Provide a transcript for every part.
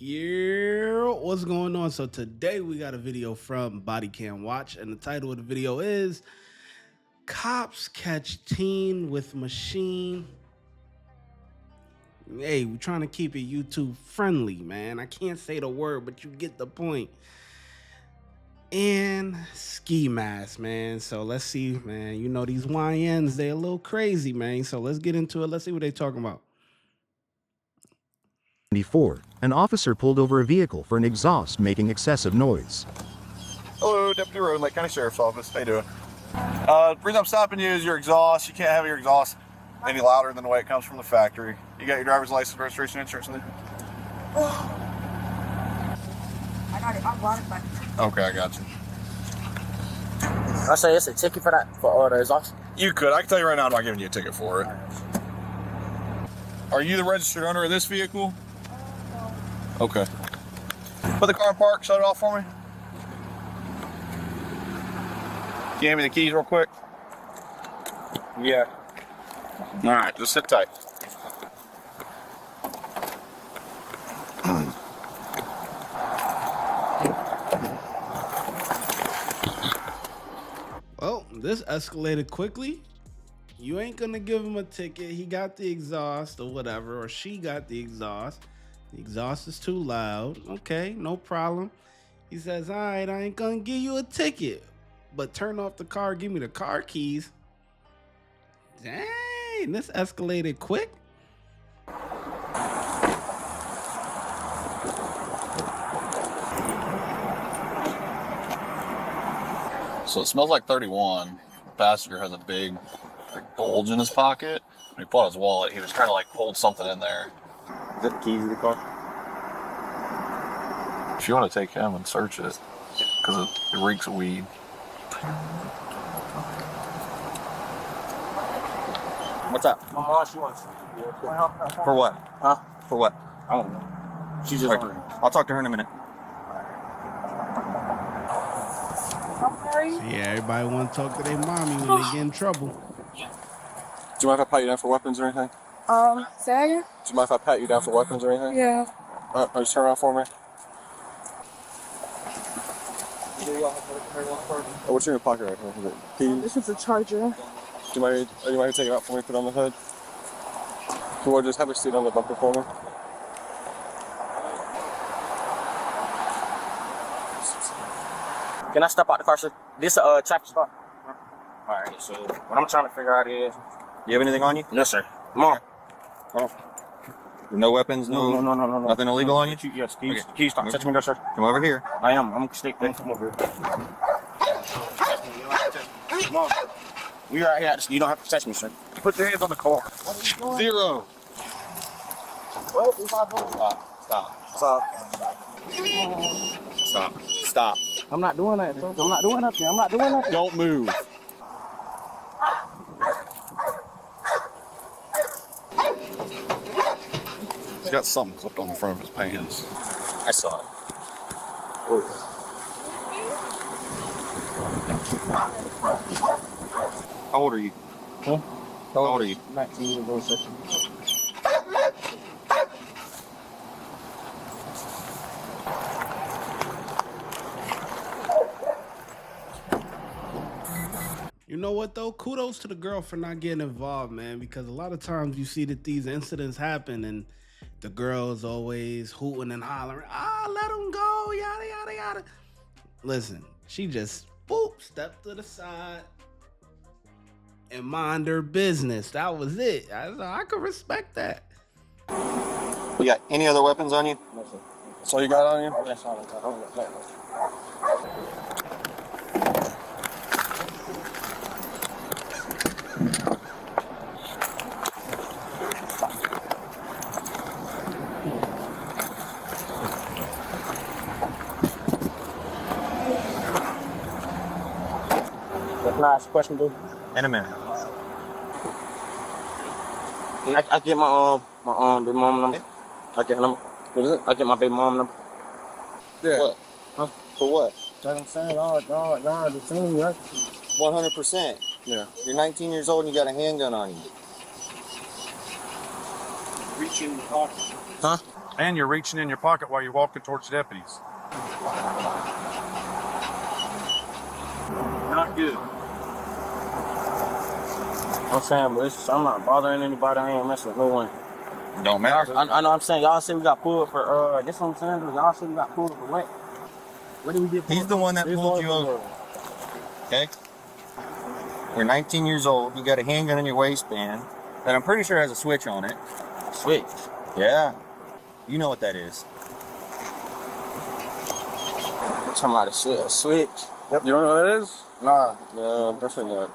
Yeah, what's going on? So today we got a video from Body Cam Watch, and the title of the video is Cops Catch Teen with Machine. Hey, we're trying to keep it YouTube friendly, man. I can't say the word, but you get the point. And ski mask, man. So let's see, man. You know, these YNs, they a little crazy, man. So let's get into it. Let's see what they talking about. An officer pulled over a vehicle for an exhaust making excessive noise. Hello, Deputy Road, Lake County Sheriff's Office. How you doing? The reason I'm stopping you is your exhaust. You can't have your exhaust any louder than the way it comes from the factory. You got your driver's license, registration, insurance in there? I got it. I brought it back. Okay, I got you. I say it's a ticket for that, for the exhaust? You could. I can tell you right now I'm not giving you a ticket for it. Are you the registered owner of this vehicle? Okay. Put the car in park, shut it off for me. Can you hand me the keys real quick? Yeah. All right, just sit tight. Well, this escalated quickly. You ain't gonna give him a ticket. He got the exhaust or whatever, or she got the exhaust. The exhaust is too loud. Okay, no problem. He says, all right, I ain't gonna give you a ticket, but turn off the car, give me the car keys. Dang, this escalated quick. So it smells like 31. The passenger has a big bulge in his pocket. When he pulled out his wallet, he was trying to like hold something in there. Is that the keys to the car? If you want to take him and search it, because it reeks of weed. What's up? My mom, she wants For what? Huh? For what? I don't know. She just Alright, I'll talk to her in a minute. Yeah, everybody want to talk to their mommy when they get in trouble. Do you mind if I pat you down for weapons or anything? Say again? Do you mind if I pat you down for weapons or anything? Yeah. Just turn around for me. Oh, what's in your pocket right here? Is it keys? This is a charger. Do you mind to take it out for me, put it on the hood? Or just have a seat on the bumper for me? Can I step out the car, sir? This traffic stop. Alright, so what I'm trying to figure out is... You have anything on you? No, sir. Come on. No weapons, No. nothing illegal on you? Yes, keys. Okay. Keys, stop. Touch me, sir. Come over here. I am. I'm gonna stay there. Come over here. Come on. We right here. You don't have to touch me, sir. Put your hands on the car. Zero. What? Stop. I'm not doing that, sir. I'm not doing nothing. I'm not doing nothing. Don't move. He's got something clipped on the front of his pants. I saw it. How old are you? Huh? How old are you? 19 years old, sir. You know what though? Kudos to the girl for not getting involved, man, because a lot of times you see that these incidents happen and the girl is always hooting and hollering, let him go, yada, yada, yada. Listen, she just, stepped to the side and mind her business. That was it. I could respect that. You got any other weapons on you? No, sir. That's all you got on you? That's all I got. Last question, dude. In a minute. I get my baby mom number. I get number. What is it? I get my baby mom number. Yeah. What? Huh? For what? That's what I'm saying. No, the thing, right? 100%. Yeah. You're 19 years old and you got a handgun on you. Reaching the car. Huh? And you're reaching in your pocket while you're walking towards deputies. Not good. I'm saying, but I'm not bothering anybody. I ain't messing with no one. Don't matter. I know I'm saying, y'all say we got pulled for, this what I'm saying? Y'all say we got pulled for what? What did we get pulled? He's the one that pulled you over. Okay? You're 19 years old. You got a handgun in your waistband that I'm pretty sure has a switch on it. Switch. Yeah. You know what that is. I'm talking about a switch. Yep. You don't know what that is? Nah. No, definitely not.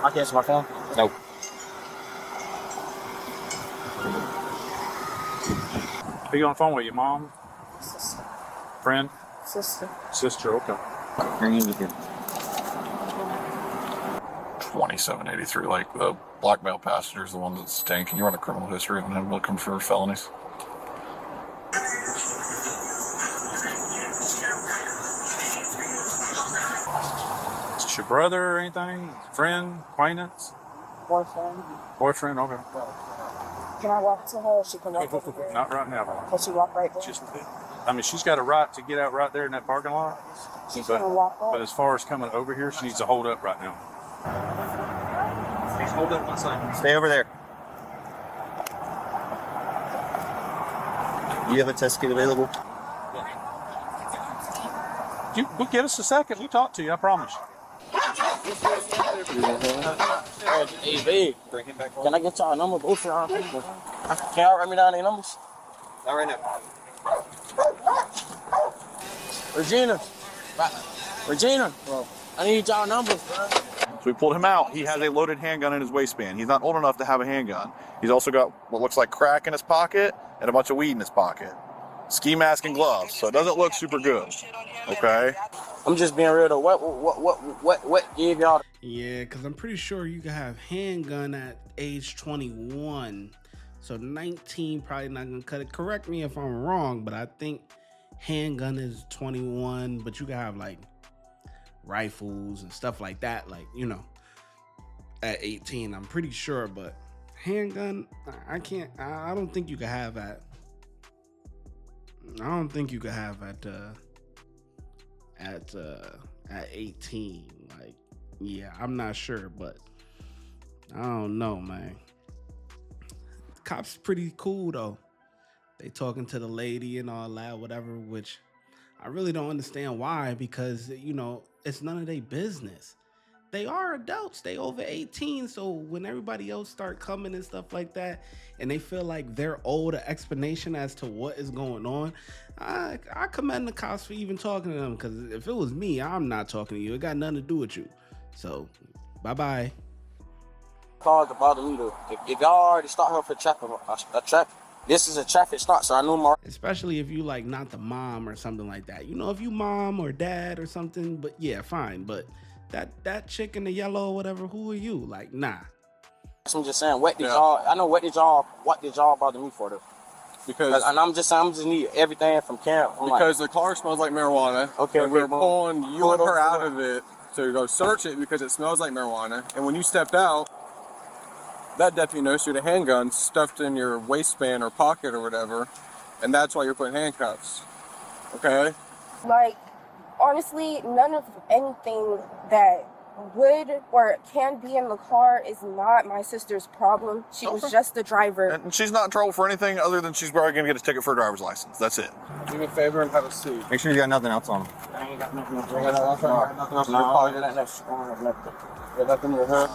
I can't see my phone? Nope. Who you on the phone with? Your mom? Sister. Friend? Sister. Sister, okay. Bring him here. 2783, like the black male passenger is the one that's stink. And you run a criminal history and then looking for felonies. Is this your brother or anything? Friend? Acquaintance? Boyfriend. Boyfriend? Okay. Can I walk to her or she can walk over there? Not right now. Can she walk right there? I mean, she's got a right to get out right there in that parking lot. She's gonna walk But up. as far as coming over here, she needs to hold up right now. Please hold up one side. Stay over there. You have a test kit available? We'll give us a second. We'll talk to you, I promise. Hey, babe. Bring him back on. Can I get y'all number? Both of y'all. Can y'all write me down their numbers? Not right now. Regina. Regina. I need y'all numbers, bro. So we pulled him out. He has a loaded handgun in his waistband. He's not old enough to have a handgun. He's also got what looks like crack in his pocket and a bunch of weed in his pocket. Ski mask and gloves, so it doesn't look super good. Okay? I'm just being real though. What gave y'all? Yeah, because I'm pretty sure you can have handgun at age 21. So 19 probably not gonna cut it. Correct me if I'm wrong, but I think handgun is 21, but you can have like rifles and stuff like that, like, you know, at 18. I'm pretty sure, but handgun, I don't think you can have at. I don't think you could have at 18. Like, yeah, I'm not sure, but I don't know, man. Cops pretty cool though. They talking to the lady and all that, whatever, which I really don't understand why, because, you know, it's none of their business. They are adults. They over 18. So when everybody else start coming and stuff like that, and they feel like they're owed an explanation as to what is going on, I commend the cops for even talking to them. Because if it was me, I'm not talking to you. It got nothing to do with you. So, bye-bye. Called to bother me though. If y'all already start her for traffic, this is a traffic stop, so I know my. Especially if you like not the mom or something like that. You know, if you mom or dad or something, but yeah, fine. But that chick in the yellow or whatever, who are you? Like, nah. I'm just saying, what did y'all bother me for though? Because And I'm just need everything from camp. because the car smells like marijuana. Okay, and we're well, pulling you pull and it her over. out of it to go search it because it smells like marijuana. And when you stepped out, that deputy noticed you had a handgun stuffed in your waistband or pocket or whatever, and that's why you're putting handcuffs. Okay? Like, honestly, none of anything that would or can be in the car is not my sister's problem. She was just the driver. And she's not in trouble for anything other than she's probably going to get a ticket for a driver's license. That's it. Do me a favor and have a seat. Make sure you got nothing else on him. I ain't got nothing else. Nothing else in your pocket? Got nothing in your hood?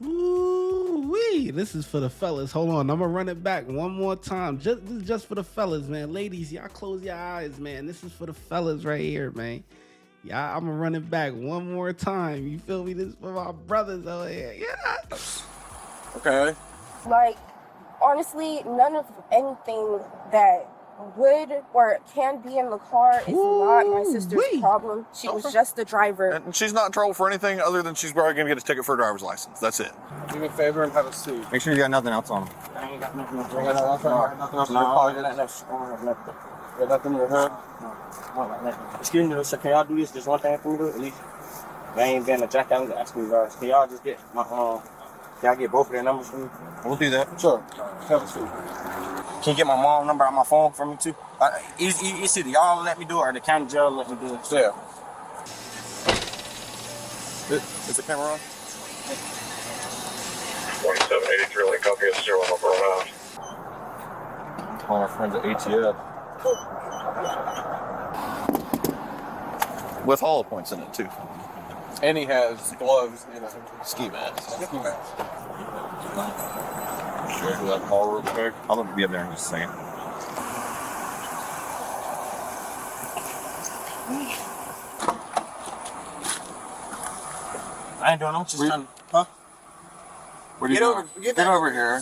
Ooh-wee. This is for the fellas. Hold on, I'm gonna run it back one more time. This is just for the fellas, man. Ladies, y'all close your eyes, man. This is for the fellas right here, man. Yeah, I'm gonna run it back one more time. You feel me? This is for my brothers over here. Yeah. Okay. Like, honestly, none of anything that would or can be in the car is not my sister's problem. She was just the driver. And she's not in trouble for anything other than she's probably going to get a ticket for a driver's license. That's it. Do me a favor and have a seat. Make sure you got nothing else on him. I ain't got nothing else. Nothing else in your pocket? Got Got nothing in your head? Excuse me, sir, can y'all do this? Just one thing for me, at least. I ain't been a jack. I'm asking you guys. Can y'all just get my can I get both of their numbers for me? We'll do that. Sure. Have a seat. Can you get my mom number on my phone for me too? It's either y'all let me do it or the county jail let me do it. Yeah. Is the camera on? 2783, only copy of 0 number around. Calling our friends at ATF. With hollow points in it too. And he has gloves and a Ski mask. ski mask. Should I do that call real quick? I'll be up there in just a second. I ain't doing. I'm just trying. Huh? What are you doing? Get over here.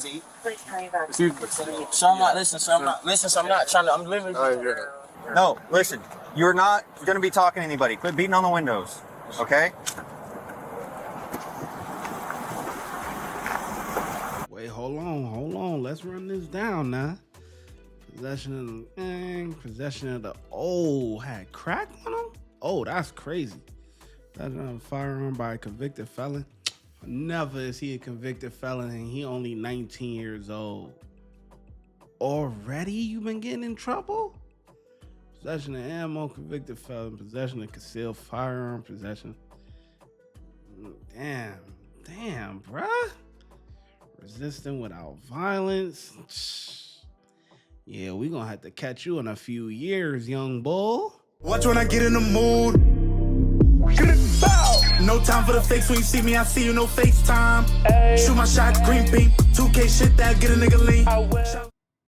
So I'm not listening. So I'm not listening. So I'm not trying to. I'm living. No, listen. You're not going to be talking to anybody. Quit beating on the windows. Okay? Wait, hold on. Let's run this down now. Possession of the had crack on him? Oh, that's crazy. Possession of a firearm by a convicted felon. Never is he a convicted felon and he only 19 years old. Already you been getting in trouble? Possession of ammo, convicted felon, possession of concealed firearm, possession. Damn, bruh. Resisting without violence. Yeah, we gonna have to catch you in a few years, young bull. Watch when I get in the mood. No time for the fakes. When you see me, I see you, no FaceTime. Shoot my shot, green beam. 2K shit that get a nigga lean.